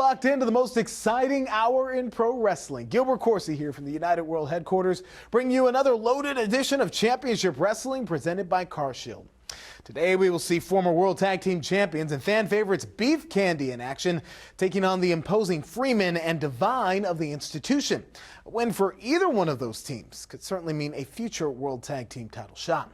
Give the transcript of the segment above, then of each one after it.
locked into the most exciting hour in pro wrestling. Gilbert Corsi here from the United World Headquarters, bringing you another loaded edition of Championship Wrestling presented by CarShield. Today we will see former World Tag Team Champions and fan favorites Beef Candy in action, taking on the imposing Freeman and Divine of the Institution. A win for either one of those teams could certainly mean a future World Tag Team title shot.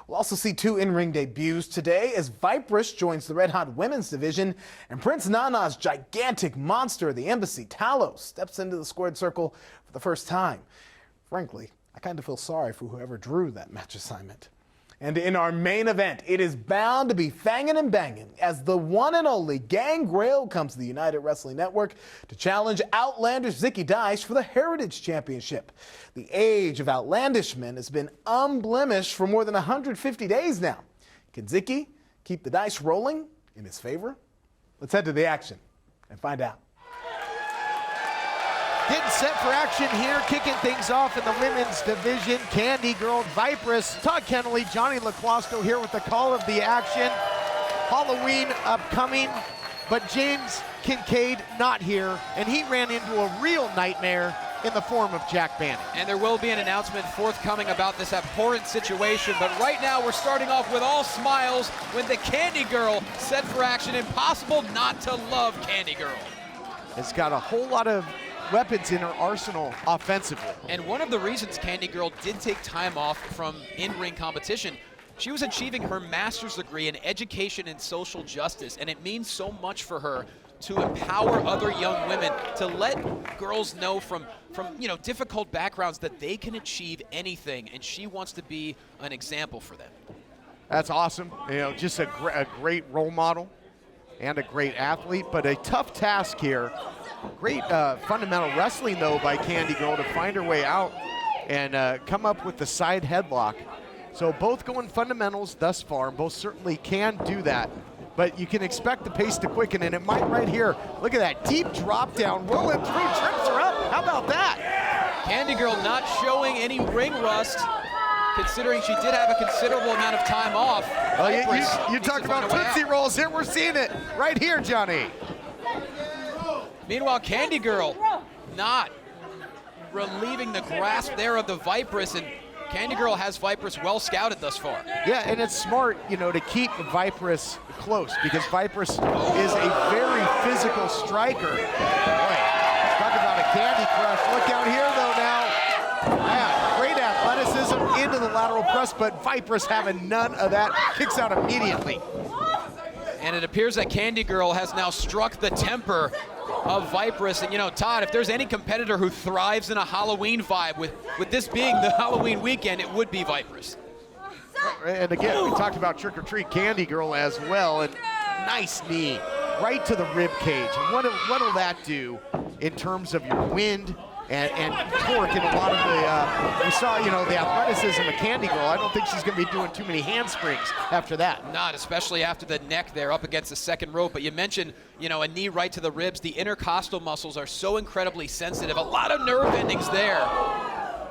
We'll also see two in-ring debuts today as Viperous joins the Red Hot Women's Division and Prince Nana's gigantic monster, the Embassy, Talos, steps into the squared circle for the first time. Frankly, I kind of feel sorry for whoever drew that match assignment. And in our main event, it is bound to be fangin' and bangin' as the one and only GANGREL comes to the United Wrestling Network to challenge Outlandish Zicky Dice for the Heritage Championship. The age of Outlandish men has been unblemished for more than 150 days now. Can Zicky keep the dice rolling in his favor? Let's head to the action and find out. Getting set for action here, kicking things off in the women's division. Candy Girl, Viperous, Todd Kennelly, Johnny LaClosto here with the call of the action. Halloween upcoming, but James Kincaid not here, and he ran into a real nightmare in the form of Jack Bannon. And there will be an announcement forthcoming about this abhorrent situation, but right now we're starting off with all smiles with the Candy Girl set for action. Impossible not to love Candy Girl. It's got a whole lot of weapons in her arsenal offensively. And one of the reasons Candy Girl did take time off from in-ring competition, she was achieving her master's degree in education and social justice, and it means so much for her to empower other young women, to let girls know from difficult backgrounds that they can achieve anything, and she wants to be an example for them. That's awesome. Just a great role model and a great athlete, but a tough task here. Great fundamental wrestling, though, by Candy Girl to find her way out and come up with the side headlock. So both going fundamentals thus far, and both certainly can do that. But you can expect the pace to quicken, and it might right here. Look at that deep drop down, rolling through, trips her up. How about that? Candy Girl not showing any ring rust, considering she did have a considerable amount of time off. Well, you talk about Tootsie Rolls here. We're seeing it right here, Johnny. Meanwhile, Candy Girl not relieving the grasp there of the Viperous, and Candy Girl has Viperous well scouted thus far. Yeah, and it's smart, to keep Viperous close, because Viperous is a very physical striker. Boy, talk about a Candy Crush. Look out here, though, now. Yeah, great athleticism into the lateral press, but Viperous having none of that. Kicks out immediately. And it appears that Candy Girl has now struck the temper of Viperous. And Todd, if there's any competitor who thrives in a Halloween vibe, with this being the Halloween weekend, it would be Viperous. And again, we talked about Trick or Treat Candy Girl as well, and nice knee right to the rib cage. And what'll that do in terms of your wind and torque? And a lot of the, we saw, the athleticism of Candy Girl. I don't think she's going to be doing too many handsprings after that. Not, especially after the neck there up against the second rope. But you mentioned, a knee right to the ribs. The intercostal muscles are so incredibly sensitive. A lot of nerve endings there.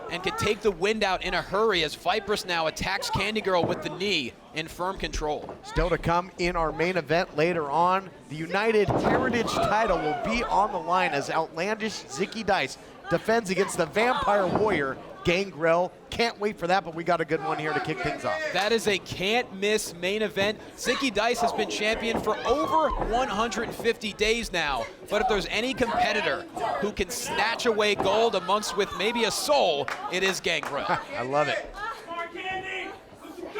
And can take the wind out in a hurry as Viperous now attacks Candy Girl with the knee in firm control. Still to come in our main event later on, the United Heritage title will be on the line as Outlandish Zicky Dice defends against the Vampire Warrior, GANGREL. Can't wait for that, but we got a good one here to kick things off. That is a can't-miss main event. Zicky Dice has been champion for over 150 days now, but if there's any competitor who can snatch away gold amongst with maybe a soul, it is GANGREL. I love it.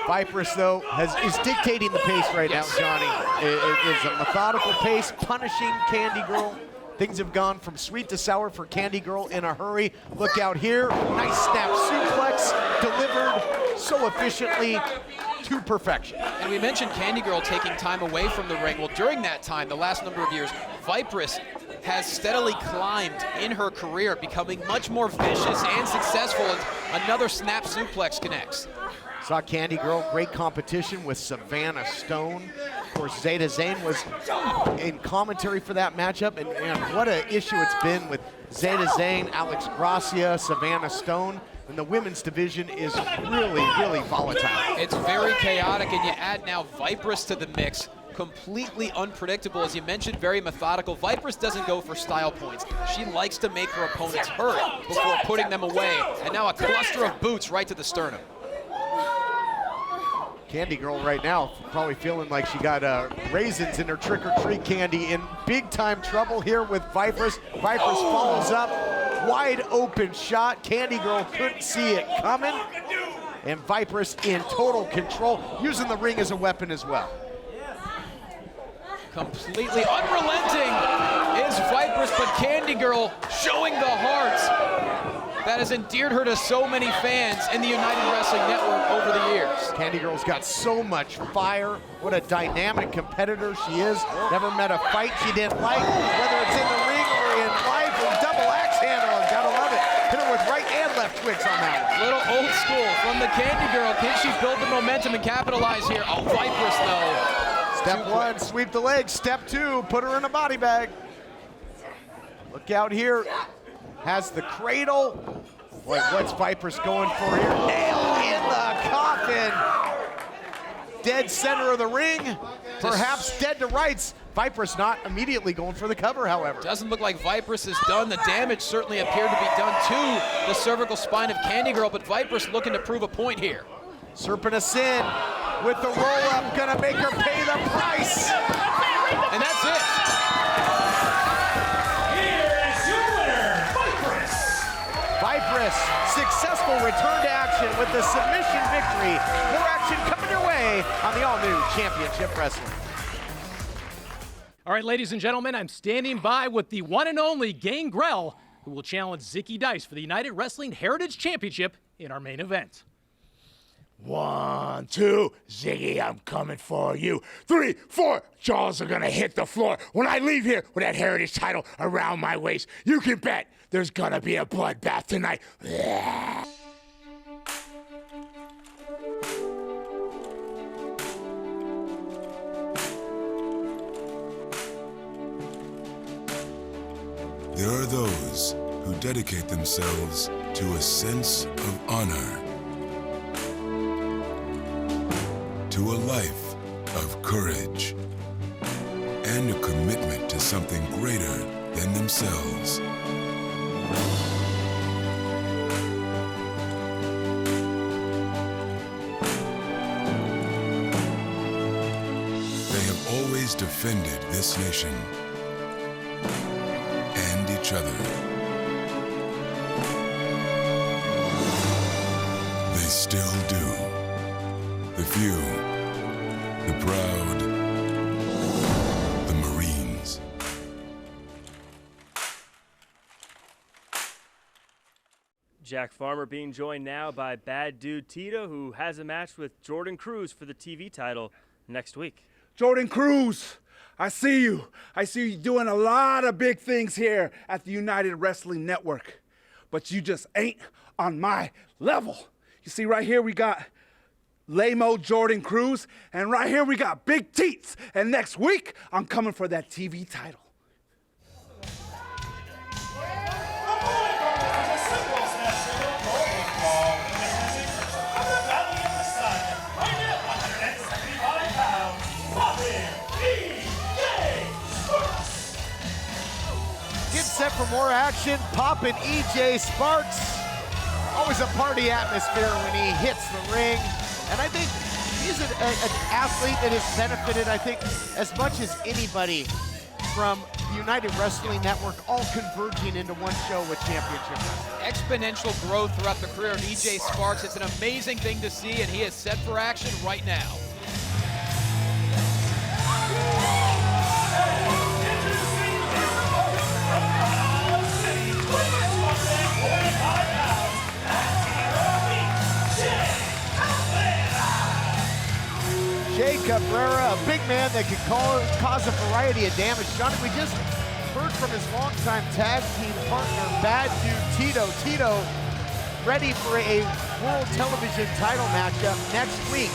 Viperous, though, is dictating the pace right now, Johnny. It is a methodical pace, punishing Candy Girl. Things have gone from sweet to sour for Candy Girl in a hurry. Look out here. Nice snap suplex delivered so efficiently to perfection. And we mentioned Candy Girl taking time away from the ring. Well, during that time, the last number of years, Viperous has steadily climbed in her career, becoming much more vicious and successful as another snap suplex connects. Saw Candy Girl, great competition with Savannah Stone. Of course, Zeta Zane was in commentary for that matchup, and what an issue it's been with Zeta Zane, Alex Gracia, Savannah Stone. And the women's division is really, really volatile. It's very chaotic, and you add now Viperous to the mix. completely unpredictable. As you mentioned, very methodical. Vipress doesn't go for style points. She likes to make her opponents hurt before putting them away. And now a cluster of boots right to the sternum. Candy Girl right now probably feeling like she got raisins in her trick-or-treat candy, in big-time trouble here with Vipress. Vipress follows up, wide open shot. Candy Girl couldn't see it coming. And Vipress in total control, using the ring as a weapon as well. Completely unrelenting is Vipress, but Candy Girl showing the heart that has endeared her to so many fans in the United Wrestling Network over the years. Candy Girl's got so much fire. What a dynamic competitor she is. Never met a fight she didn't like, whether it's in the ring or in life. And double axe handle, gotta love it. Hit her with right and left twigs on that one. Little old school from the Candy Girl. Can she build the momentum and capitalize here? Oh, Vipress though. Step one, sweep the legs. Step two, put her in a body bag. Look out here. Has the cradle. Boy, what's Vipress going for here? Nail in the coffin. Dead center of the ring. Perhaps dead to rights. Vipress not immediately going for the cover, however. Doesn't look like Vipress is done. The damage certainly appeared to be done to the cervical spine of Candy Girl, but Vipress looking to prove a point here. Serpent of Sin with the roll-up, gonna make her pay the price. And that's it. Vipress, successful return to action with the submission victory. More action coming your way on the all-new Championship Wrestling. All right, ladies and gentlemen, I'm standing by with the one and only Gangrel, who will challenge Zicky Dice for the United Wrestling Heritage Championship in our main event. 1, 2, Ziggy, I'm coming for you. 3, 4, jaws are gonna hit the floor when I leave here with that Heritage title around my waist. You can bet there's gonna be a bloodbath tonight. There are those who dedicate themselves to a sense of honor, to a life of courage, and a commitment to something greater than themselves. They have always defended this nation and each other. They still do. The few, the proud, the Marines. Jack Farmer being joined now by Bad Dude Tito, who has a match with Jordan Cruz for the TV title next week. Jordan Cruz, I see you. I see you doing a lot of big things here at the United Wrestling Network, but you just ain't on my level. You see, right here we got lame-o Jordan Cruz, and right here we got Big Teats, and next week I'm coming for that TV title. Get set for more action. Poppin' EJ Sparks. Always a party atmosphere when he hits the ring. And I think he's an athlete that has benefited, I think, as much as anybody from the United Wrestling Network, all converging into one show with Championship Wrestling. Exponential growth throughout the career of EJ Sparks. It's an amazing thing to see, and he is set for action right now. Jay Cabrera, a big man that can cause a variety of damage. Johnny, we just heard from his longtime tag team partner, Bad Dude Tito. Tito ready for a World Television title matchup next week.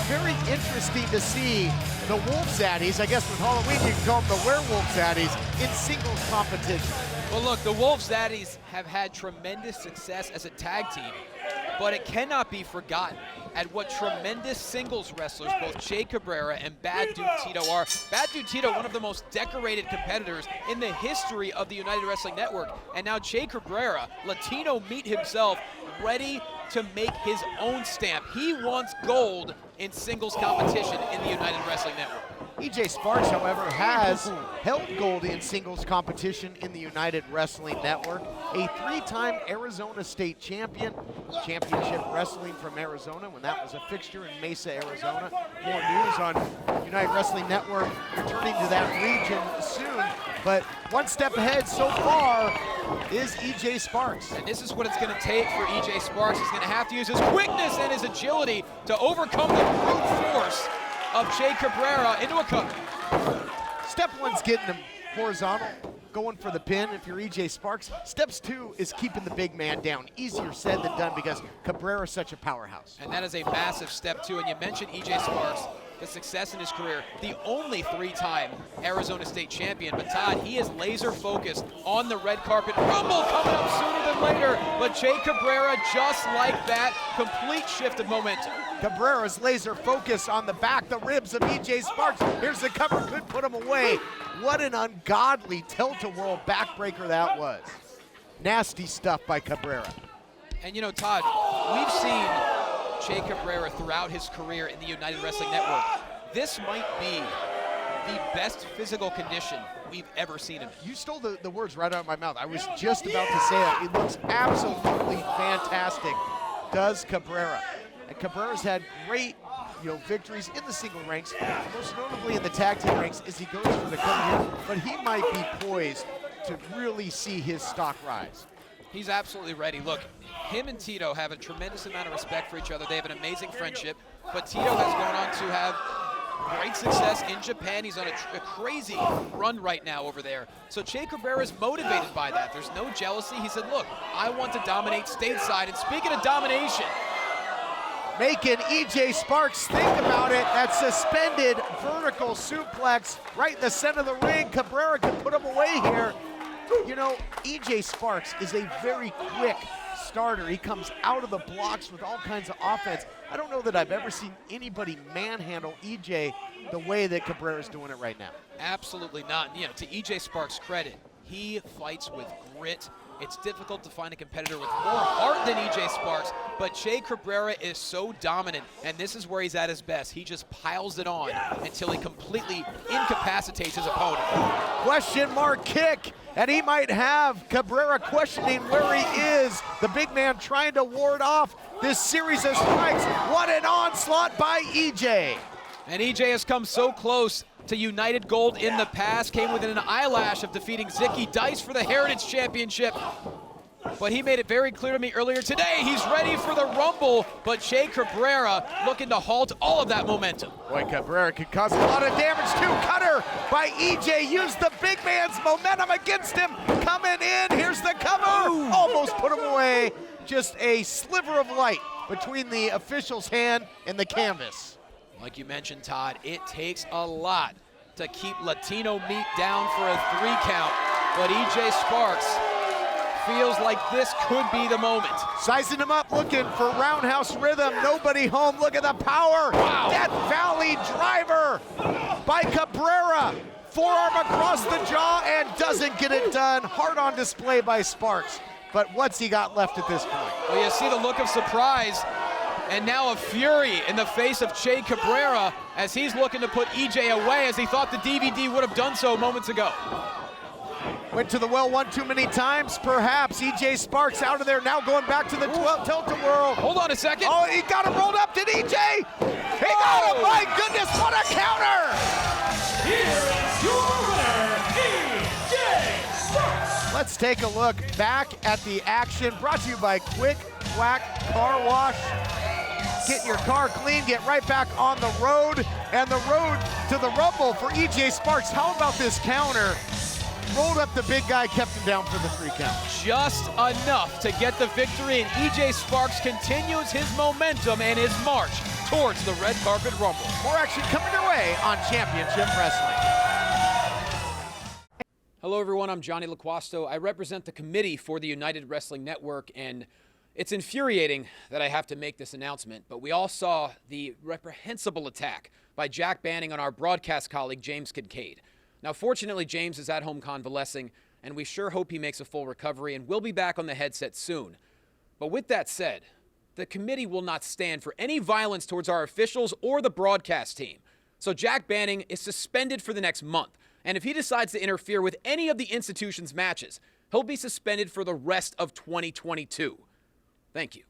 Very interesting to see the Wolf Zaddies, I guess with Halloween you can call them the Werewolf Zaddies, in singles competition. Well, look, the Wolf Zaddies have had tremendous success as a tag team, but it cannot be forgotten at what tremendous singles wrestlers both Jay Cabrera and Bad Dude Tito are. Bad Dude Tito, one of the most decorated competitors in the history of the United Wrestling Network. And now Jay Cabrera, Latino meat himself, ready to make his own stamp. He wants gold in singles competition in the United Wrestling Network. EJ Sparks, however, has held gold in singles competition in the United Wrestling Network. A 3-time Arizona State champion, Championship Wrestling from Arizona when that was a fixture in Mesa, Arizona. More news on United Wrestling Network returning to that region soon. But one step ahead so far is EJ Sparks. And this is what it's going to take for EJ Sparks. He's going to have to use his quickness and his agility to overcome the brute force of Jay Cabrera into a cover. Step one's getting him horizontal, going for the pin if you're EJ Sparks. Steps 2 is keeping the big man down. Easier said than done because Cabrera's such a powerhouse. And that is a massive step 2. And you mentioned EJ Sparks, the success in his career, the only 3-time Arizona State champion. But Todd, he is laser focused on the red carpet rumble coming up sooner than later. But Jay Cabrera, just like that, complete shift of momentum. Cabrera's laser focus on the back, the ribs of EJ Sparks. Here's the cover, could put him away. What an ungodly tilt-a-whirl backbreaker that was. Nasty stuff by Cabrera. And you know, Todd, we've seen Jay Cabrera throughout his career in the United Wrestling Network. This might be the best physical condition we've ever seen him. You stole the words right out of my mouth. I was just about to say it. It looks absolutely fantastic, does Cabrera. And Cabrera's had great victories in the single ranks, most notably in the tag team ranks as he goes for the cover here, but he might be poised to really see his stock rise. He's absolutely ready. Look, him and Tito have a tremendous amount of respect for each other. They have an amazing friendship, but Tito has gone on to have great success in Japan. He's on a crazy run right now over there. So Jay Cabrera is motivated by that. There's no jealousy. He said, look, I want to dominate stateside. And speaking of domination, making EJ Sparks think about it. That suspended vertical suplex right in the center of the ring. Cabrera can put him away here. You know, EJ Sparks is a very quick starter. He comes out of the blocks with all kinds of offense. I don't know that I've ever seen anybody manhandle EJ the way that Cabrera's doing it right now. Absolutely not. You know, to EJ Sparks' credit, he fights with grit. It's difficult to find a competitor with more heart than EJ Sparks, but Jay Cabrera is so dominant, and this is where he's at his best. He just piles it on until he completely incapacitates his opponent. Question mark kick, and he might have Cabrera questioning where he is. The big man trying to ward off this series of strikes. What an onslaught by EJ. And EJ has come so close to United Gold in the past, came within an eyelash of defeating Zicky Dice for the Heritage Championship. But he made it very clear to me earlier today, he's ready for the Rumble, but Jay Cabrera looking to halt all of that momentum. Boy, Cabrera could cause a lot of damage too. Cutter by EJ, used the big man's momentum against him. Coming in, here's the cover. Ooh. Almost put him away. Just a sliver of light between the official's hand and the canvas. Like you mentioned, Todd, it takes a lot to keep Latino meat down for a 3 count, but EJ Sparks feels like this could be the moment. Sizing him up, looking for roundhouse rhythm, nobody home, look at the power. Wow. Death Valley driver by Cabrera. Forearm across the jaw and doesn't get it done. Hard on display by Sparks, but what's he got left at this point? Well, you see the look of surprise and now a fury in the face of Jay Cabrera as he's looking to put EJ away as he thought the DVD would have done so moments ago. Went to the well one too many times, perhaps. EJ Sparks out of there, now going back to the tilt-a-whirl. Hold on a second. Oh, he got him rolled up, did EJ? He got him, my goodness, what a counter! Here's your winner, EJ Sparks. Let's take a look back at the action, brought to you by Quick Quack Car Wash. Get your car clean, get right back on the road, and the road to the Rumble for EJ Sparks. How about this counter? Rolled up the big guy, kept him down for the 3 count. Just enough to get the victory, and EJ Sparks continues his momentum and his march towards the red carpet Rumble. More action coming your way on Championship Wrestling. Hello everyone, I'm Johnny LaQuasto. I represent the committee for the United Wrestling Network, and It's infuriating that I have to make this announcement, but we all saw the reprehensible attack by Jack Banning on our broadcast colleague, James Kincaid. Now, fortunately, James is at home convalescing, and we sure hope he makes a full recovery and will be back on the headset soon. But with that said, the committee will not stand for any violence towards our officials or the broadcast team. So Jack Banning is suspended for the next month, and if he decides to interfere with any of the institution's matches, he'll be suspended for the rest of 2022. Thank you.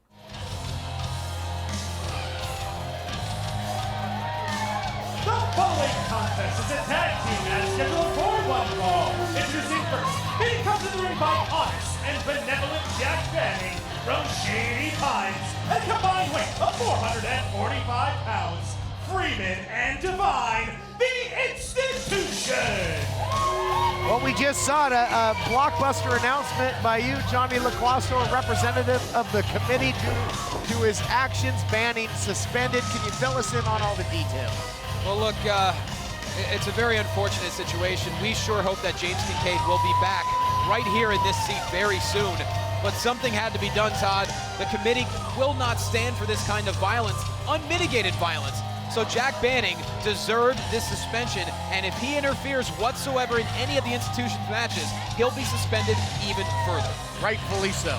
The following contest is a tag team match scheduled for one fall. Introducing first, he comes in the ring by honest and benevolent Jack Banning from Shady Pines, a combined weight of 445 pounds. Freeman and Divine, the Institution. Well, we just saw a blockbuster announcement by you, Johnny LaClasso, a representative of the committee due to his actions, Banning suspended. Can you fill us in on all the details? Well, look, it's a very unfortunate situation. We sure hope that James Kincaid will be back right here in this seat very soon. But something had to be done, Todd. The committee will not stand for this kind of violence, unmitigated violence. So Jack Banning deserved this suspension, and if he interferes whatsoever in any of the institution's matches, he'll be suspended even further. Rightfully so.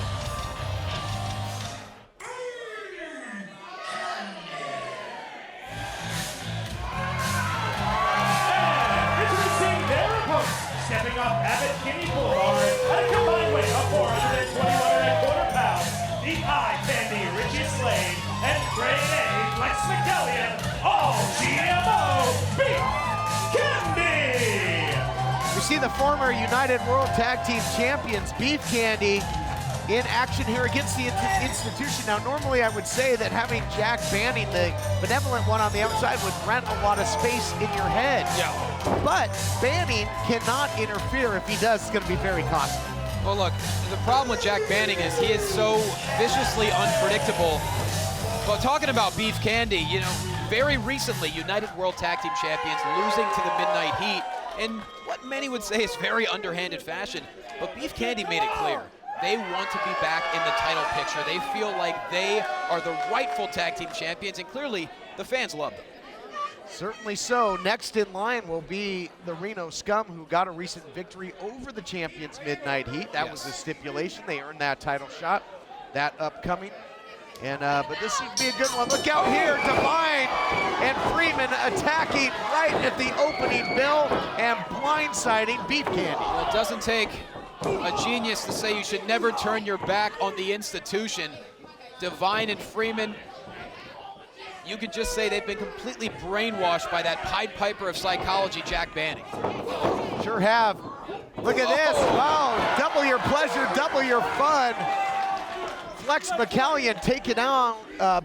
Introducing their opponent, stepping off Abbott Kinney Boulevard at a combined weight of 421.25 pounds, the eye candy Richie Slade and Greg A. Flex McCallion, all GMO Beef Candy. We see the former United World Tag Team Champions, Beef Candy, in action here against the institution. Now, normally I would say that having Jack Banning, the benevolent one on the outside, would rent a lot of space in your head. Yeah. But Banning cannot interfere. If he does, it's going to be very costly. Well, look, the problem with Jack Banning is he is so viciously unpredictable. But talking about Beef Candy, you know, very recently, United World Tag Team Champions losing to the Midnight Heat in what many would say is very underhanded fashion. But Beef Candy made it clear. They want to be back in the title picture. They feel like they are the rightful tag team champions, and clearly the fans love them. Certainly so. Next in line will be the Reno Scum, who got a recent victory over the champions Midnight Heat. That was the stipulation. They earned that title shot. That upcoming. And but this should be a good one. Look out here, Divine and Freeman attacking right at the opening bell and blindsiding Beef Candy. Well, it doesn't take a genius to say you should never turn your back on the institution. Divine and Freeman, you could just say they've been completely brainwashed by that Pied Piper of psychology, Jack Banning. Sure have. Look at this. Oh, double your pleasure, double your fun. Flex McCallion taking on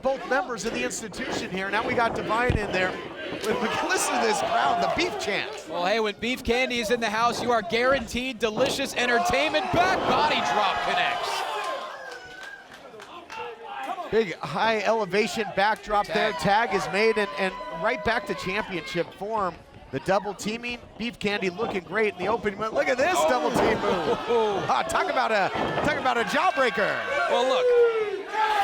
both members of the institution here. Now we got Divine in there. Listen to this crowd, the beef chant. Well, hey, when Beef Candy is in the house, you are guaranteed delicious entertainment. Back body drop connects. Big high elevation backdrop there. Tag is made and right back to championship form. The double teaming, Beef Candy looking great in the opening. Look at this double team move. Talk about a jawbreaker. Well, look,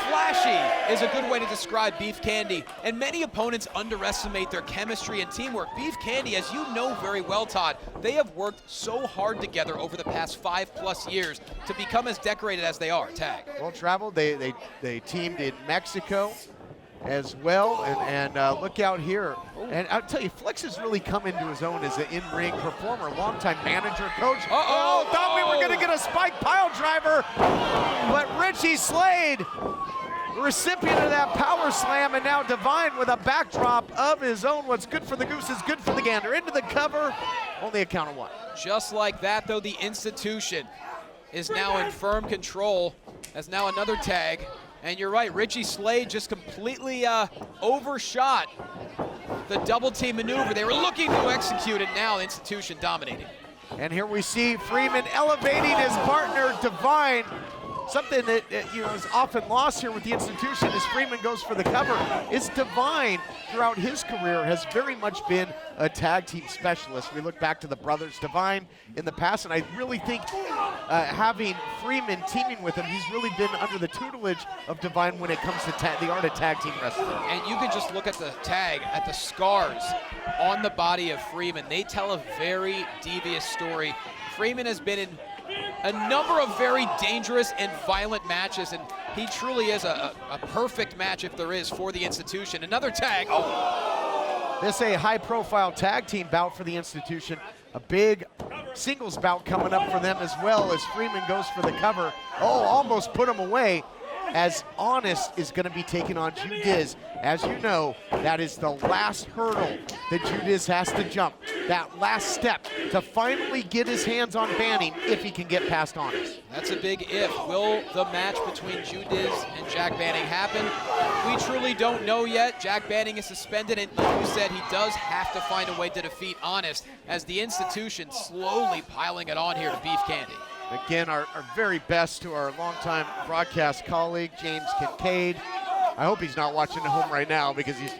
flashy is a good way to describe Beef Candy, and many opponents underestimate their chemistry and teamwork. Beef Candy, as you know very well, Todd, they have worked so hard together over the past 5+ years to become as decorated as they are. Tag. Well traveled. They teamed in Mexico as well, and look out here. And I'll tell you, Flex has really come into his own as an in-ring performer, longtime manager, coach. Thought we were gonna get a spike pile driver, but Richie Slade, recipient of that power slam, and now Divine with a backdrop of his own. What's good for the goose is good for the gander. Into the cover, only a count of one. Just like that, though, the institution is now in firm control as now another tag. And you're right, Richie Slade just completely overshot the double team maneuver. They were looking to execute it, now the institution dominating. And here we see Freeman elevating his partner, Divine, something that is often lost here with the institution as Freeman goes for the cover is Divine throughout his career has very much been a tag team specialist. We look back to the brothers Divine in the past, and I really think having Freeman teaming with him, he's really been under the tutelage of Divine when it comes to the art of tag team wrestling. And you can just look at the tag, at the scars on the body of Freeman. They tell a very devious story. Freeman has been in a number of very dangerous and violent matches, and he truly is a perfect match, if there is, for the institution. Another tag. Oh! This a high-profile tag team bout for the institution. A big singles bout coming up for them as well as Freeman goes for the cover. Oh, almost put him away, as Honest is going to be taking on Judiz. As you know, that is the last hurdle that Judiz has to jump. That last step to finally get his hands on Banning if he can get past Honest. That's a big if. Will the match between Judiz and Jack Banning happen? We truly don't know yet. Jack Banning is suspended, and like you said, he does have to find a way to defeat Honest as the institution slowly piling it on here to Beef Candy. Again, our very best to our longtime broadcast colleague, James Kincaid. I hope he's not watching at home right now because he's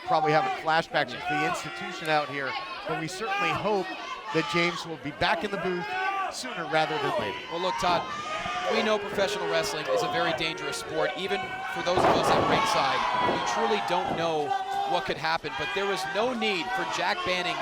probably having flashbacks to the institution out here. But we certainly hope that James will be back in the booth sooner rather than later. Well, look, Todd, we know professional wrestling is a very dangerous sport. Even for those of us at ringside, we truly don't know what could happen. But there is no need for Jack Banning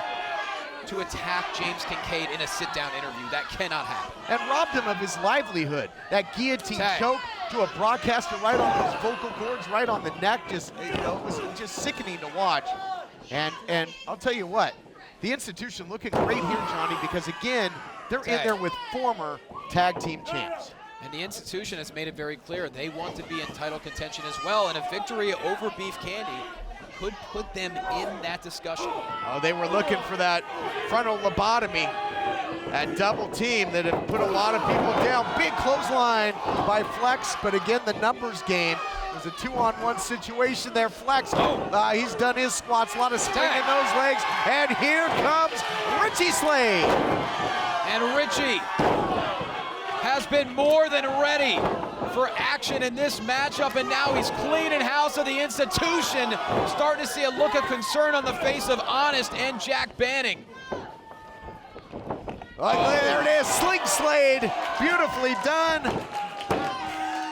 to attack James Kincaid in a sit-down interview. That cannot happen. And robbed him of his livelihood. That guillotine choke to a broadcaster right on his vocal cords, right on the neck. Just, it was just sickening to watch. And I'll tell you what, the institution looking great here, Johnny, because again, they're in there with former tag team champs. And the institution has made it very clear they want to be in title contention as well, and a victory over Beef Candy could put them in that discussion. Oh, they were looking for that frontal lobotomy, that double team that had put a lot of people down. Big clothesline by Flex, but again, the numbers game. It was a 2-on-1 situation there. Flex, he's done his squats, a lot of strain in those legs, and here comes Richie Slade. And Richie has been more than ready for action in this matchup, and now he's cleaning house of the institution. Starting to see a look of concern on the face of Honest and Jack Banning. There it is, Sling Slade, beautifully done.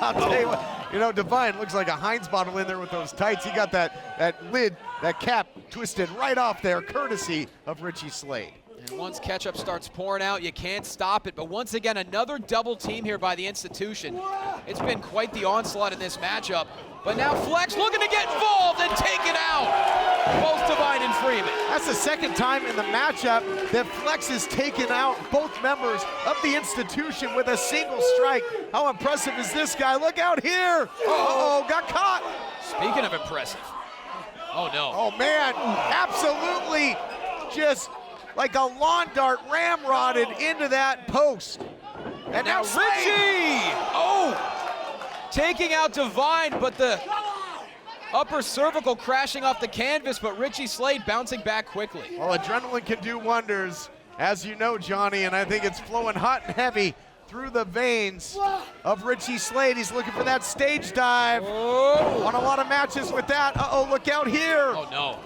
I'll tell you what, Divine looks like a Heinz bottle in there with those tights. He got that lid, that cap twisted right off there, courtesy of Richie Slade. And once ketchup starts pouring out, you can't stop it. But once again, another double team here by the institution. It's been quite the onslaught in this matchup. But now Flex looking to get involved and take it out. Both Divine and Freeman. That's the second time in the matchup that Flex has taken out both members of the institution with a single strike. How impressive is this guy? Look out here. Uh-oh, got caught. Speaking of impressive. Oh, no. Oh, man, absolutely just like a lawn dart ramrodded into that post. And now Richie! Oh! Taking out Divine, but the upper cervical crashing off the canvas, but Richie Slade bouncing back quickly. Well, adrenaline can do wonders, as you know, Johnny, and I think it's flowing hot and heavy through the veins of Richie Slade. He's looking for that stage dive. Oh. Won a lot of matches with that. Uh-oh, look out here. Oh, no.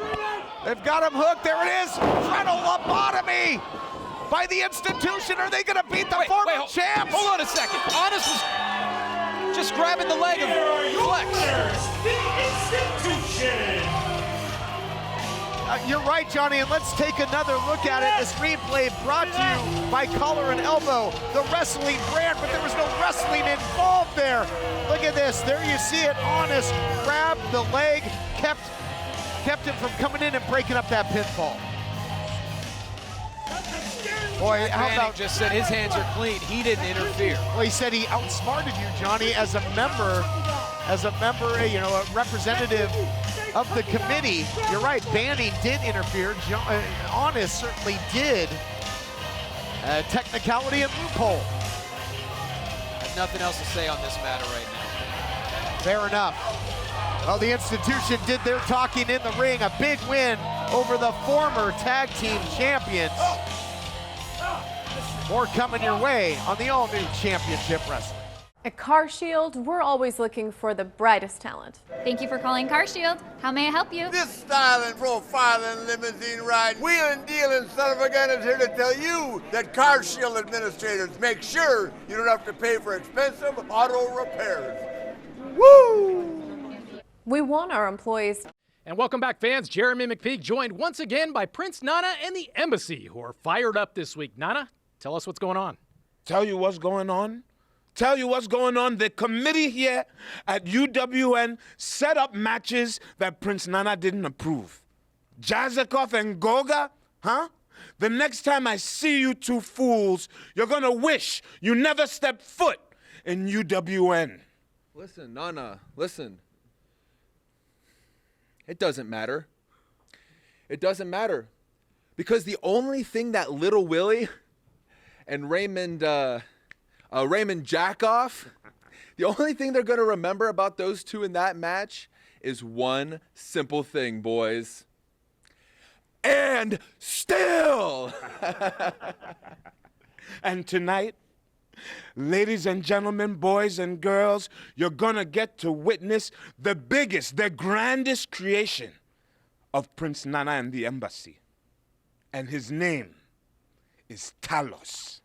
They've got him hooked. There it is. Frontal lobotomy by the institution. Are they going to beat the former champs? Hold on a second. Honest was just grabbing the leg of Flex. The institution. You're right, Johnny, and let's take another look at it. This replay brought to you by Collar and Elbow, the wrestling brand, but there was no wrestling involved there. Look at this. There you see it. Honest grabbed the leg, kept him from coming in and breaking up that pinfall. Boy, how about just said his hands are clean. He didn't interfere. Well, he said he outsmarted you, Johnny, as a member, a representative of the committee. You're right, Banning did interfere. Honest certainly did. Technicality and loophole. I have nothing else to say on this matter right now. Fair enough. Well, the institution did their talking in the ring. A big win over the former tag team champions. More coming your way on the all-new Championship Wrestling. At CarShield, we're always looking for the brightest talent. Thank you for calling CarShield. How may I help you? This styling, profiling, limousine ride, wheeling, dealing son of a gun is here to tell you that CarShield administrators make sure you don't have to pay for expensive auto repairs. Woo! We want our employees. And welcome back, fans. Jeremy McPeak joined once again by Prince Nana and the Embassy, who are fired up this week. Nana, tell us what's going on. Tell you what's going on? Tell you what's going on. The committee here at UWN set up matches that Prince Nana didn't approve. Jazikoff and Goga, huh? The next time I see you two fools, you're gonna wish you never stepped foot in UWN. Listen, Nana, listen. It doesn't matter. It doesn't matter. Because the only thing that Little Willie and Raymond Jackoff, the only thing they're going to remember about those two in that match is one simple thing, boys. And still! And tonight, ladies and gentlemen, boys and girls, you're going to get to witness the biggest, the grandest creation of Prince Nana and the Embassy. And his name is Talos.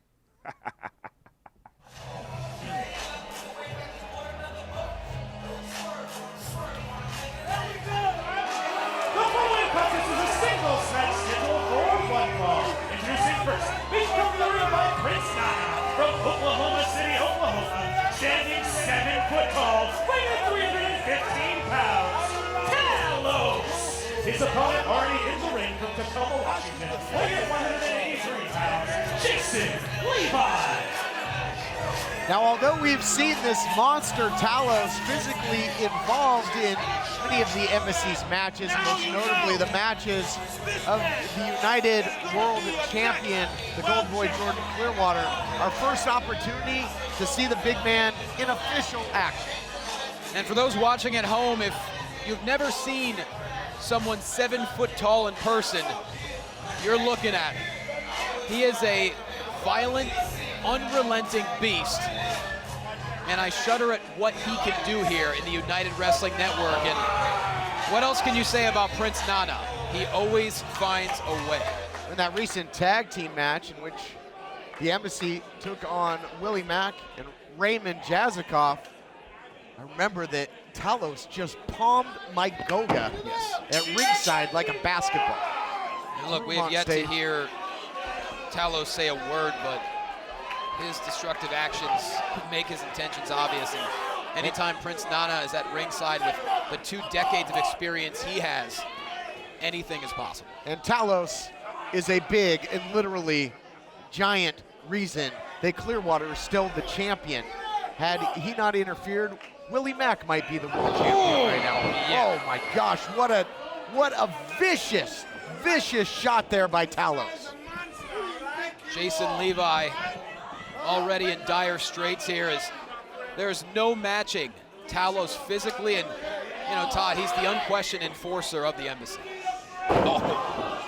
From Oklahoma City, Oklahoma, standing 7 foot tall, weighing 315 pounds, Talos. His opponent already in the ring from Tacoma, Washington, weighing 183 pounds, Jason Levi. Now, although we've seen this monster Talos physically involved in many of the Embassy's matches, most notably the matches of the United World Champion, the Gold Boy Jordan Clearwater, our first opportunity to see the big man in official action. And for those watching at home, if you've never seen someone 7 foot tall in person, you're looking at him. He is a violent, unrelenting beast, and I shudder at what he can do here in the United Wrestling Network. And what else can you say about Prince Nana? He always finds a way. In that recent tag team match in which the Embassy took on Willie Mack and Raymond Jazikoff, I remember that Talos just palmed Mike Goga at ringside like a basketball. And look, we have yet to hear Talos say a word, but his destructive actions make his intentions obvious. And anytime Prince Nana is at ringside with the 2 decades of experience he has, anything is possible. And Talos is a big and literally giant reason that Clearwater is still the champion. Had he not interfered, Willie Mack might be the world champion right now. Yeah. Oh my gosh, what a vicious, vicious shot there by Talos. Jason Levi already in dire straits here, as there's no matching Talos physically, and you know, Todd, he's the unquestioned enforcer of the Embassy. Oh.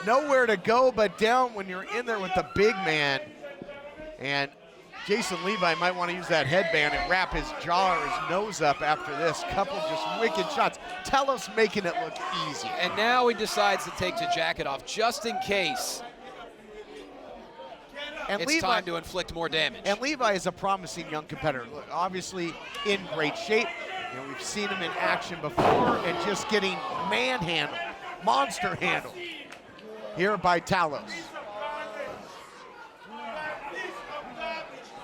Nowhere to go but down when you're in there with the big man. And Jason Levi might want to use that headband and wrap his jaw or his nose up after this. Couple just wicked shots. Talos making it look easy. And now he decides to take the jacket off just in case and it's time to inflict more damage. And Levi is a promising young competitor. Look, obviously in great shape. You know, we've seen him in action before and just getting manhandled, monster handled here by Talos.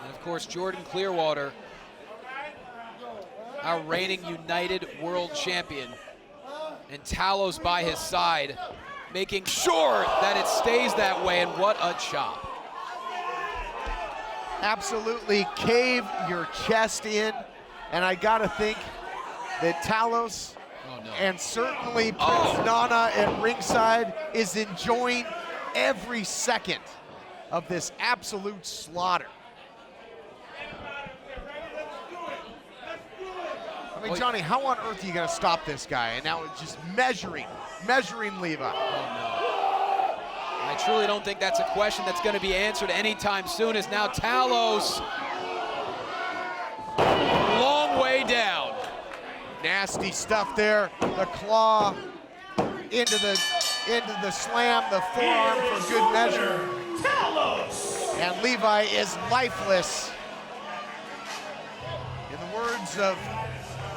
And of course, Jordan Clearwater, our reigning United World Champion, and Talos by his side, making sure that it stays that way, and what a chop. Absolutely cave your chest in, and I gotta think that Talos and certainly Prince Nana at ringside is enjoying every second of this absolute slaughter. I mean, Johnny, how on earth are you gonna stop this guy? And now it's just measuring Levi. Oh no. I truly don't think that's a question that's going to be answered anytime soon, as now Talos nasty stuff there. The claw into the slam, the forearm for good measure. And Levi is lifeless. In the words of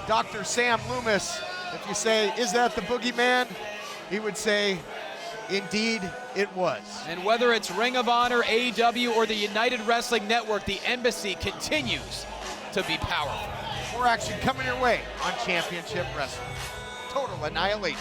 Dr. Sam Loomis, if you say, "Is that the boogeyman?" he would say, "Indeed, it was." And whether it's Ring of Honor, AEW, or the United Wrestling Network, the Embassy continues to be powerful. More action coming your way on Championship Wrestling. Total annihilation.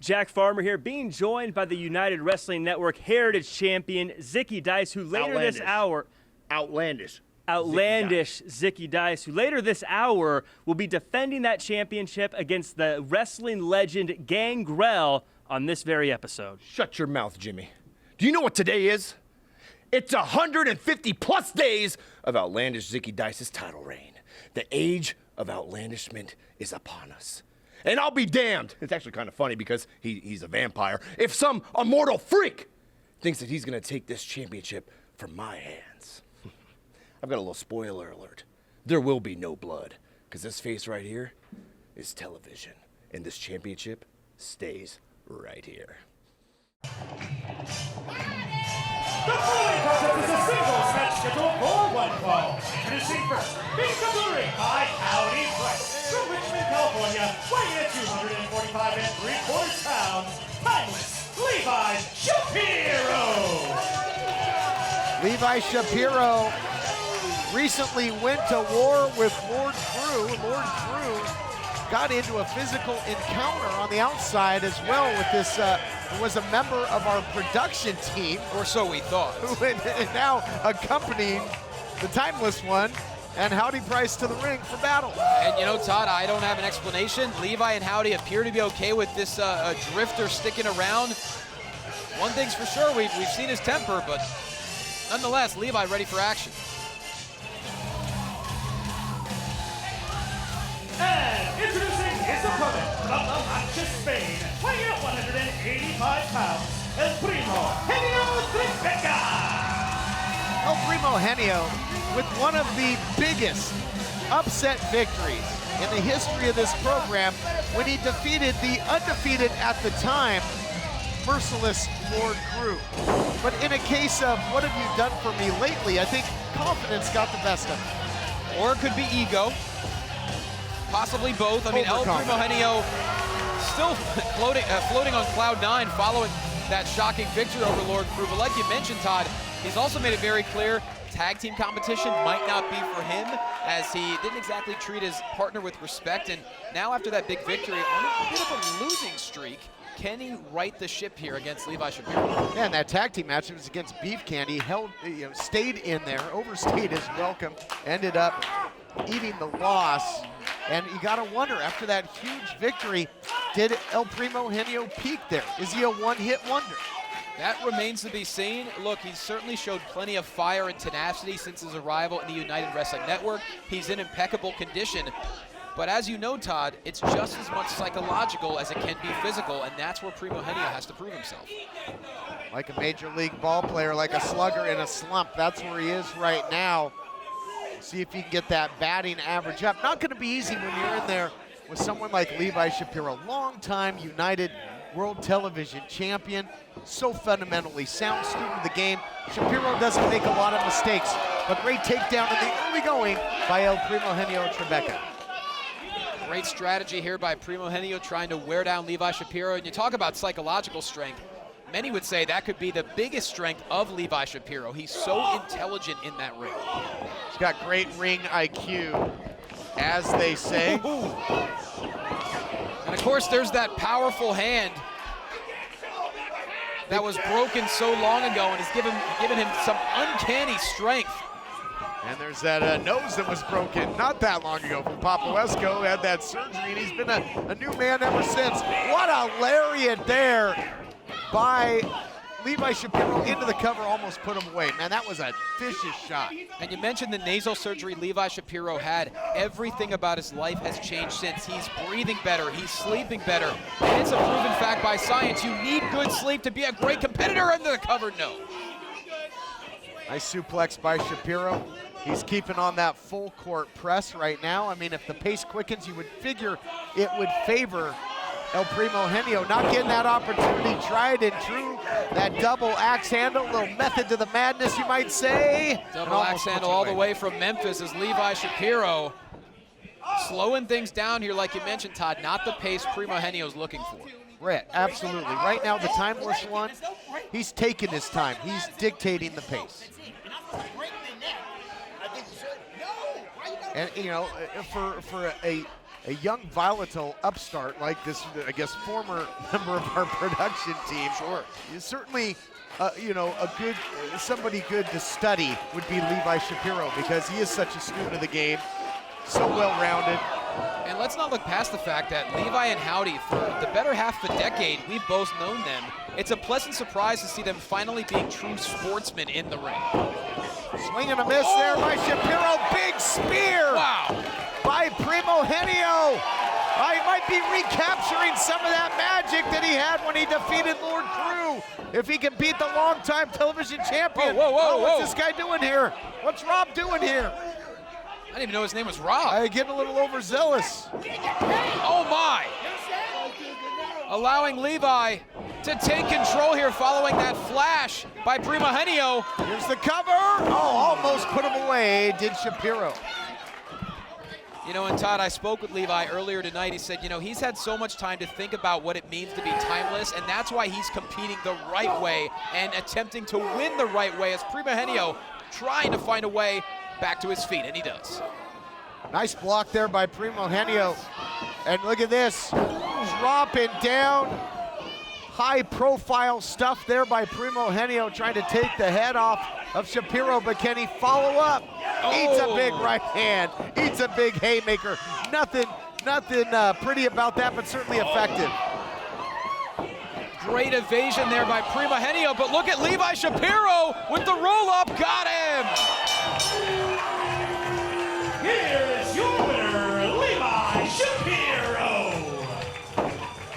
Jack Farmer here, being joined by the United Wrestling Network Heritage Champion, Zicky Dice, who later this hour... Outlandish Zicky Dice, who later this hour will be defending that championship against the wrestling legend Gangrel on this very episode. Shut your mouth, Jimmy. Do you know what today is? It's 150 plus days of Outlandish Zicky Dice's title reign. The age of outlandishment is upon us. And I'll be damned. It's actually kind of funny because he's a vampire. If some immortal freak thinks that he's going to take this championship from my hands. I've got a little spoiler alert. There will be no blood because this face right here is television. And this championship stays right here. The following contest is a singles match scheduled for one fall. Introducing first, being come to the ring by Howdy Price from Richmond, California, weighing at 245 3/4 pounds, Timeless Levi Shapiro. Levi Shapiro recently went to war with Lord Crew. Lord Crew got into a physical encounter on the outside as well with this, who was a member of our production team. Or so we thought. Who is now accompanying the Timeless One and Howdy Price to the ring for battle. And you know, Todd, I don't have an explanation. Levi and Howdy appear to be okay with this drifter sticking around. One thing's for sure, we've seen his temper, but nonetheless, Levi ready for action. And introducing his opponent from La Mancha, Spain, weighing at 185 pounds, El Primo Henio Tribeca. El Primo Henio with one of the biggest upset victories in the history of this program when he defeated the undefeated at the time, merciless Lord Crew. But in a case of what have you done for me lately, I think confidence got the best of him. Or it could be ego. Possibly both. I mean, El Primo Henio still floating on cloud 9 following that shocking victory over Lord Crew. But like you mentioned, Todd, he's also made it very clear tag team competition might not be for him, as he didn't exactly treat his partner with respect. And now after that big victory on a bit of a losing streak, can he right the ship here against Levi Shapiro? Yeah, and that tag team match, it was against Beef Candy. Stayed in there, overstayed his welcome, ended up eating the loss. And you gotta wonder, after that huge victory, did El Primo Henio peak there? Is he a one-hit wonder? That remains to be seen. Look, he's certainly showed plenty of fire and tenacity since his arrival in the United Wrestling Network. He's in impeccable condition. But as you know, Todd, it's just as much psychological as it can be physical, and that's where Primo Henio has to prove himself. Like a major league ball player, like a slugger in a slump, that's where he is right now. See if he can get that batting average up. Not gonna be easy when you're in there with someone like Levi Shapiro, longtime United World Television champion, so fundamentally sound student of the game. Shapiro doesn't make a lot of mistakes, but great takedown in the early going by El Primo Henio Tribeca. Great strategy here by Primo Henio trying to wear down Levi Shapiro. And you talk about psychological strength. Many would say that could be the biggest strength of Levi Shapiro. He's so intelligent in that ring. He's got great ring IQ, as they say. And of course, there's that powerful hand that was broken so long ago and has given him some uncanny strength. And there's that nose that was broken not that long ago from Papaesco, who had that surgery, and he's been a new man ever since. What a lariat there by Levi Shapiro into the cover, almost put him away. Man, that was a vicious shot. And you mentioned the nasal surgery Levi Shapiro had. Everything about his life has changed since. He's breathing better, he's sleeping better. And it's a proven fact by science. You need good sleep to be a great competitor. Under the cover, no. Nice suplex by Shapiro. He's keeping on that full court press right now. I mean, if the pace quickens, you would figure it would favor El Primo Genio. Not getting that opportunity, tried and true. That double axe handle, little method to the madness, you might say. Double axe handle all the way from Memphis as Levi Shapiro slowing things down here, like you mentioned, Todd. Not the pace Primo Genio's looking for. Right, absolutely. Right now, the timeless one, he's taking his time. He's dictating the pace. And, you know, for a young volatile upstart like this, I guess, former member of our production team, sure, is certainly, you know, somebody good to study would be Levi Shapiro, because he is such a student of the game, so well-rounded. And let's not look past the fact that Levi and Howdy, for the better half of a decade, we've both known them. It's a pleasant surprise to see them finally being true sportsmen in the ring. Swing and a miss there by Shapiro. Big spear. Wow. By Primo Genio. He might be recapturing some of that magic that he had when he defeated Lord Crew. If he can beat the longtime television champion. Whoa. What's this guy doing here? What's Rob doing here? I didn't even know his name was Rob. Getting a little overzealous. Oh my! Allowing Levi to take control here following that flash by Primo Genio. Here's the cover. Oh, almost put him away, did Shapiro. You know, and Todd, I spoke with Levi earlier tonight. He said, you know, he's had so much time to think about what it means to be timeless, and that's why he's competing the right way and attempting to win the right way, as Primo Genio trying to find a way back to his feet, and he does. Nice block there by Primo Genio. And look at this, dropping down. High profile stuff there by Primo Genio, trying to take the head off of Shapiro, but can he follow up? Eats a big right hand, eats a big haymaker. Nothing pretty about that, but certainly effective. Great evasion there by Primo Genio, but look at Levi Shapiro with the roll-up, got him! Here is your winner, Levi Shapiro.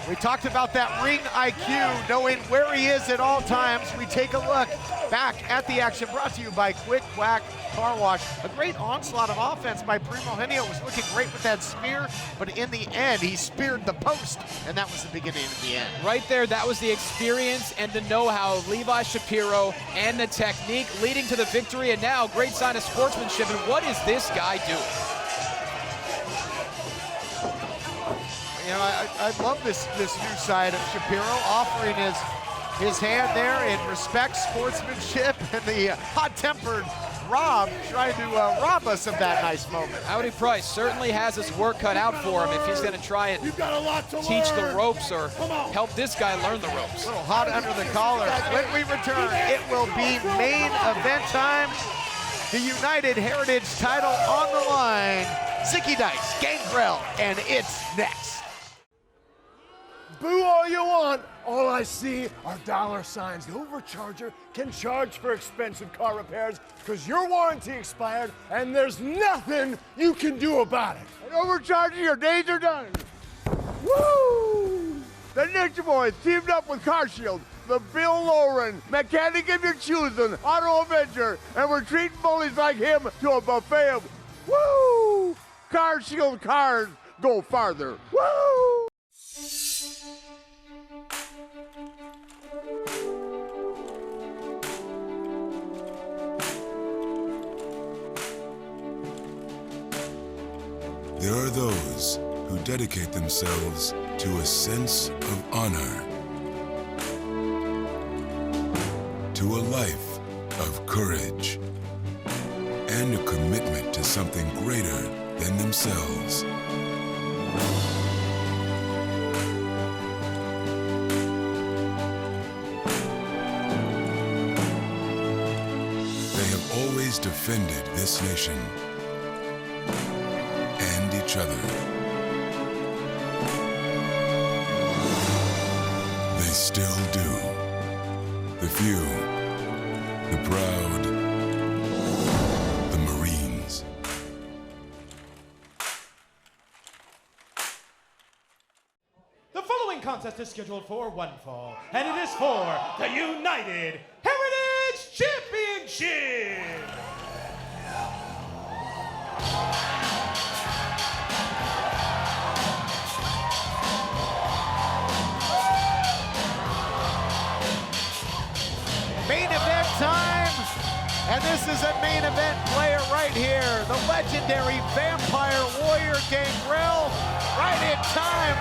We talked about that ring IQ, knowing where he is at all times. We take a look back at the action, brought to you by Quick Quack Car Wash. A great onslaught of offense by Primo Genio. Was looking great with that spear, but in the end, he speared the post, and that was the beginning of the end. Right there, that was the experience and the know-how of Levi Shapiro and the technique leading to the victory, and now great sign of sportsmanship. And what is this guy doing? You know, I love this new side of Shapiro, offering his hand there in respect, sportsmanship, and the hot-tempered Rob trying to rob us of that nice moment. Howdy Price certainly has his work cut out for him if he's going to try and teach the ropes or help this guy learn the ropes. A little hot under the collar. When we return, it will be main event time. The United Heritage title on the line. Zicky Dice, Gangrel, and it's next. Boo all you want. All I see are dollar signs. The overcharger can charge for expensive car repairs because your warranty expired and there's nothing you can do about it. And overcharging, your days are done. Woo! The Ninja Boys teamed up with Car Shield, the Bill Lauren, mechanic of your choosing, Auto Avenger, and we're treating bullies like him to a buffet of woo! Car Shield cars go farther. Woo! There are those who dedicate themselves to a sense of honor, to a life of courage, and a commitment to something greater than themselves. They have always defended this nation and each other. They still do. The few, the proud, the Marines. The following contest is scheduled for one fall, and it is for the United Heritage Championship! Championship. Main event time, and this is a main event player right here, the legendary Vampire Warrior Gangrel, right in time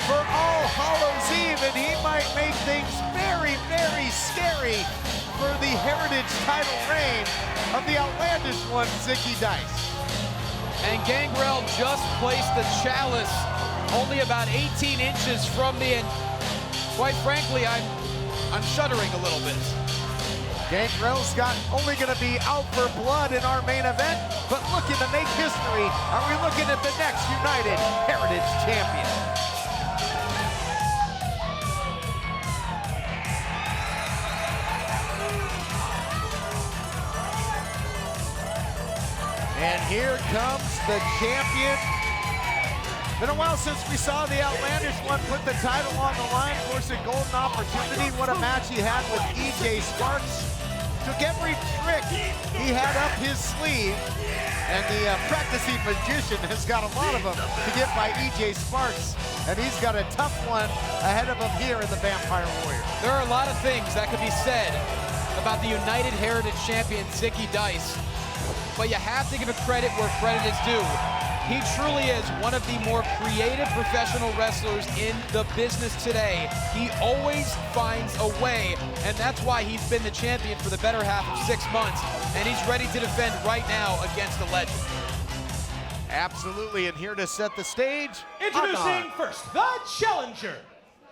for All Hallows Eve, and he might make things very, very scary for the Heritage title reign of the outlandish one, Zicky Dice. And Gangrel just placed the chalice only about 18 inches from me, and quite frankly, I'm shuddering a little bit. Gangrel's only going to be out for blood in our main event, but looking to make history. Are we looking at the next United Heritage Champion? And here comes the champion. Been a while since we saw the outlandish one put the title on the line. Of course, a golden opportunity. What a match he had with EJ Sparks. Took every trick he had up his sleeve, and the practicing magician has got a lot of them to get by EJ Sparks, and he's got a tough one ahead of him here in the Vampire Warrior. There are a lot of things that could be said about the United Heritage Champion, Zicky Dice, but you have to give a credit where credit is due. He truly is one of the more creative professional wrestlers in the business today. He always finds a way, and that's why he's been the champion for the better half of 6 months, and he's ready to defend right now against the legend. Absolutely, and here to set the stage, Introducing first, the challenger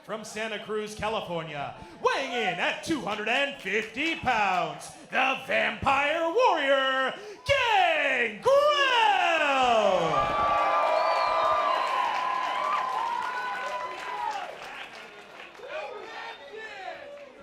from Santa Cruz, California, weighing in at 250 pounds, the Vampire Warrior, Gangrel!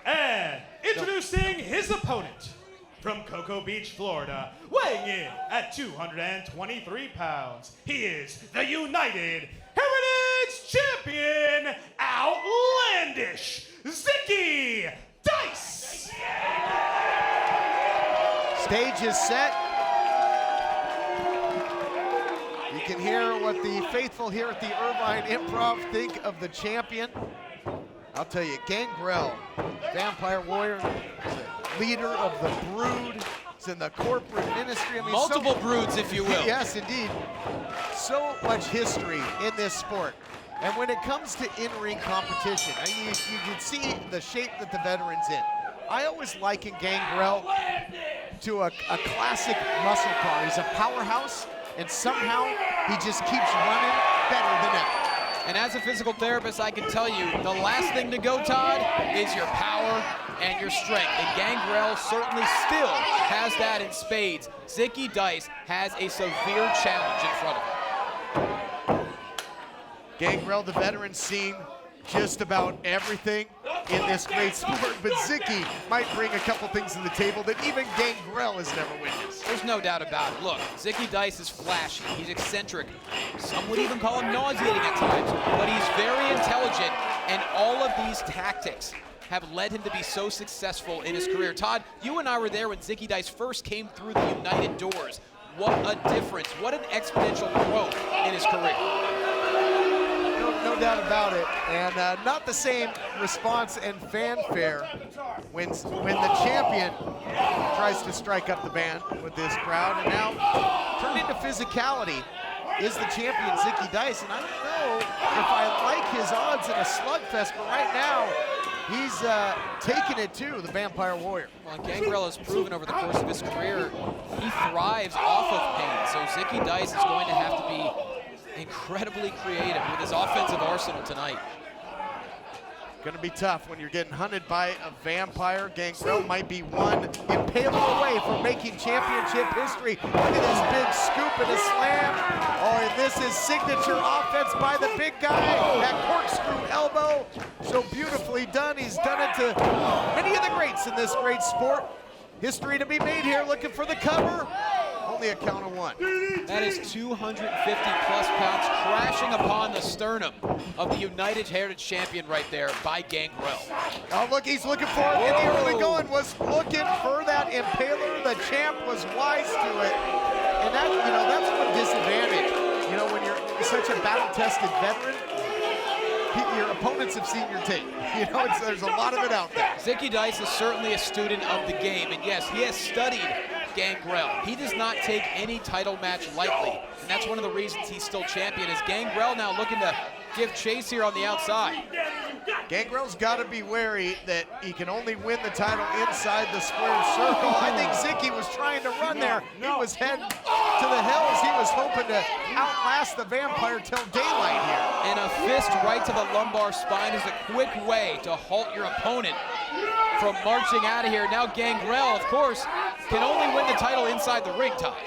And introducing his opponent from Cocoa Beach, Florida, weighing in at 223 pounds, he is the United Heritage Champion, outlandish Zicky Dice! Stage is set. You can hear what the faithful here at the Irvine Improv think of the champion. I'll tell you, Gangrel, Vampire Warrior, the leader of the Brood. He's in the corporate ministry. I mean, multiple broods, if you will. Yes, indeed. So much history in this sport. And when it comes to in-ring competition, you can see the shape that the veteran's in. I always liken Gangrel to a classic muscle car. He's a powerhouse, and somehow he just keeps running better than ever. And as a physical therapist, I can tell you, the last thing to go, Todd, is your power and your strength. And Gangrel certainly still has that in spades. Zicky Dice has a severe challenge in front of him. Gangrel, the veteran, seen just about everything in this great sport, but Zicky might bring a couple things to the table that even Gangrel has never witnessed. There's no doubt about it. Look, Zicky Dice is flashy, he's eccentric. Some would even call him nauseating at times, but he's very intelligent, and all of these tactics have led him to be so successful in his career. Todd, you and I were there when Zicky Dice first came through the United doors. What a difference, what an exponential growth in his career. No doubt about it, and not the same response and fanfare when the champion tries to strike up the band with this crowd, and now turned into physicality is the champion Zicky Dice, and I don't know if I like his odds in a slugfest, but right now he's taking it to the Vampire Warrior. Well, Gangrel has proven over the course of his career he thrives off of pain, so Zicky Dice is going to have to be incredibly creative with his offensive arsenal tonight. Gonna be tough when you're getting hunted by a vampire. Gangrel might be one impaler away from making championship history. Look at this big scoop and a slam. Oh, and this is signature offense by the big guy. That corkscrew elbow, so beautifully done. He's done it to many of the greats in this great sport. History to be made here, looking for the cover. Only a count of one. one. That is 250 plus pounds crashing upon the sternum of the United Heritage Champion right there by Gangrel. Oh, look, he's looking for it in the early going, was looking for that impaler. The champ was wise to it. And that, you know, that's one disadvantage. You know, when you're such a battle-tested veteran, your opponents have seen your tape. You know, there's a lot of it out there. Zicky Dice is certainly a student of the game, and yes, he has studied Gangrel. He does not take any title match lightly, and that's one of the reasons he's still champion, is Gangrel now looking to give chase here on the outside. Gangrel's got to be wary that he can only win the title inside the square circle. I think Zicky was trying to run there. He was heading to the hills. He was hoping to outlast the vampire till daylight here. And a fist right to the lumbar spine is a quick way to halt your opponent from marching out of here. Now Gangrel, of course, can only win the title inside the ring, Todd.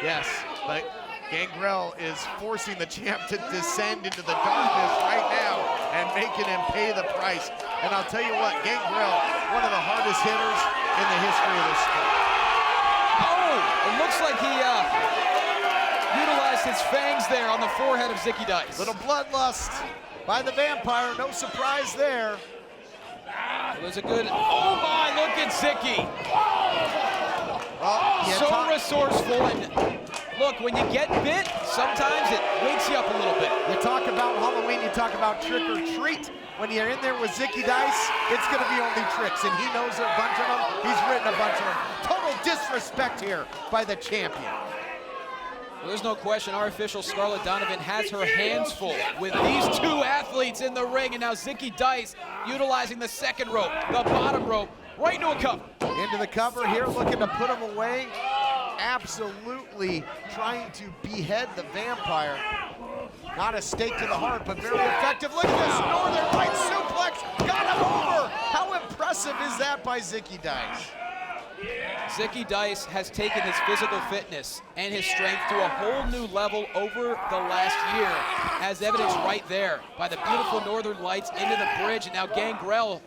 Yes, but Gangrel is forcing the champ to descend into the darkness right now and making him pay the price. And I'll tell you what, Gangrel, one of the hardest hitters in the history of this sport. Oh, it looks like he utilized his fangs there on the forehead of Zicky Dice. Little bloodlust by the vampire, no surprise there. It was a good, oh my, look at Zicky. Well, so resourceful, and look, when you get bit, sometimes it wakes you up a little bit. You talk about Halloween, you talk about trick or treat. When you're in there with Zicky Dice, it's going to be only tricks, and he knows a bunch of them. He's written a bunch of them. Total disrespect here by the champion. Well, there's no question our official Scarlett Donovan has her hands full with these two athletes in the ring, and now Zicky Dice utilizing the second rope, the bottom rope, right into a cover. Into the cover here, looking to put him away. Absolutely trying to behead the vampire. Not a stake to the heart, but very effective. Look at this Northern Light suplex. Got him over. How impressive is that by Zicky Dice? Zicky Dice has taken his physical fitness and his strength to a whole new level over the last year, as evidenced right there by the beautiful Northern Lights into the bridge, and now Gangrel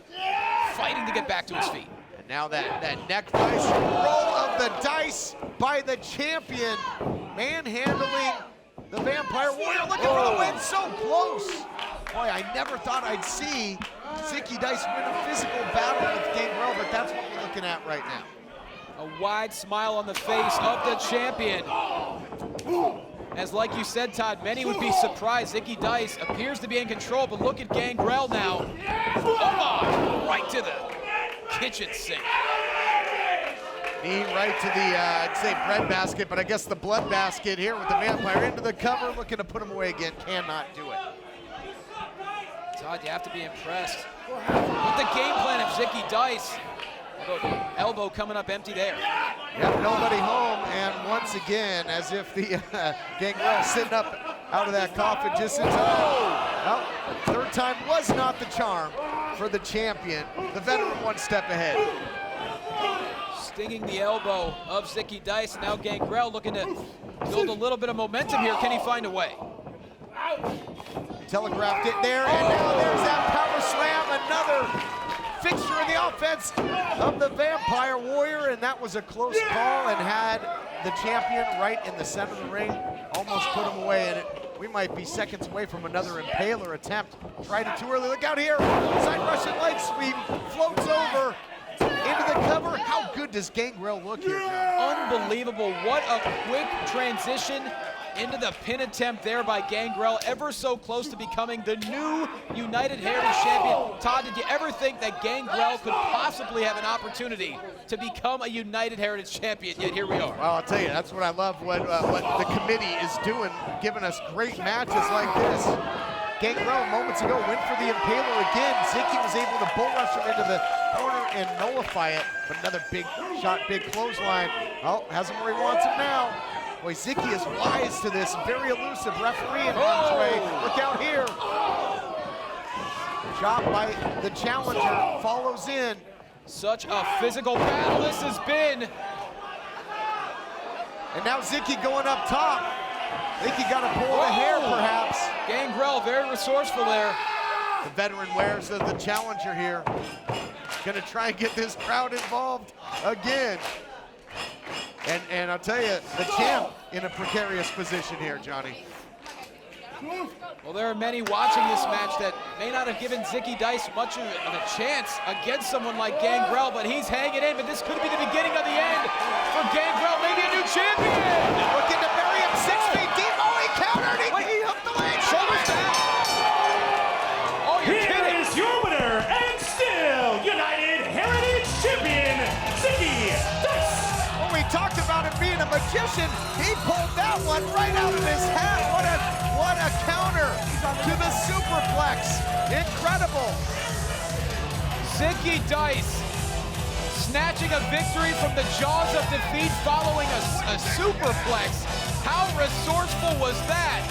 fighting to get back to his feet. And now that neck vice, roll of the dice by the champion, manhandling the Vampire Warrior, looking for the win, so close. Boy, I never thought I'd see Zicky Dice win a physical battle with Gangrel, but that's what we're looking at right now. A wide smile on the face of the champion. As like you said, Todd, many would be surprised. Zicky Dice appears to be in control, but look at Gangrel now. Oh, right to the kitchen sink. Knee right to the, I'd say bread basket, but I guess the blood basket here with the vampire into the cover, looking to put him away again. Cannot do it. Todd, you have to be impressed with the game plan of Zicky Dice. Elbow coming up empty there. Yep, nobody home, and once again, as if the Gangrel sitting up out of that coffin just in time. Well, third time was not the charm for the champion. The veteran one step ahead. Stinging the elbow of Zicky Dice. Now Gangrel looking to build a little bit of momentum here. Can he find a way? Telegraphed it there, and now there's that power slam. Another fixture in the offense of the Vampire Warrior, and that was a close call and had the champion right in the center of the ring. Almost put him away, and we might be seconds away from another impaler attempt. Tried it too early. Look out here. Side Russian leg sweep floats over into the cover. How good does Gangrel look here, John? Unbelievable. What a quick transition into the pin attempt there by Gangrel, ever so close to becoming the new United Heritage Champion. Todd, did you ever think that Gangrel could possibly have an opportunity to become a United Heritage Champion? Yet here we are. Well, I'll tell you, that's what I love, what the committee is doing, giving us great matches like this. Gangrel moments ago went for the impaler again. Zicky was able to bull rush him into the corner and nullify it. But another big shot, big clothesline. Oh, has him where he wants him now. Boy, Zicky is wise to this. Very elusive referee in harm's way. Look out here. Shot by the challenger, follows in. Such a physical battle this has been. And now Zicky going up top. I think he got to pull the hair, perhaps. Gangrel, very resourceful there. The veteran wears the challenger here. Gonna try and get this crowd involved again. And I'll tell you, the champ in a precarious position here, Johnny. Well, there are many watching this match that may not have given Zicky Dice much of a chance against someone like Gangrel, but he's hanging in. But this could be the beginning of the end for Gangrel, maybe a new champion. Looking to bury him 6 feet deep. Oh, he countered. He hooked the leg. Shoulders down. Oh, you're kidding. Here is your winner and still United Heritage Champion, Zicky Dice. When we talked about him being a magician, he pulled that one right out of his hat. What a counter to the superplex. Incredible. Zicky Dice snatching a victory from the jaws of defeat following a superplex. How resourceful was that?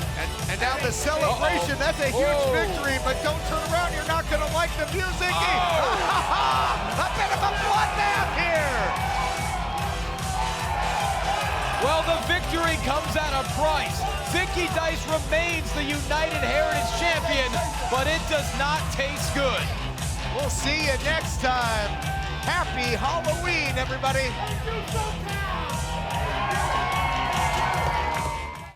And now the celebration, that's a huge victory, but don't turn around, you're not gonna like the music. A bit of a bloodbath here. Well, the victory comes at a price. Zicky Dice remains the United Heritage Champion, but it does not taste good. We'll see you next time. Happy Halloween, everybody.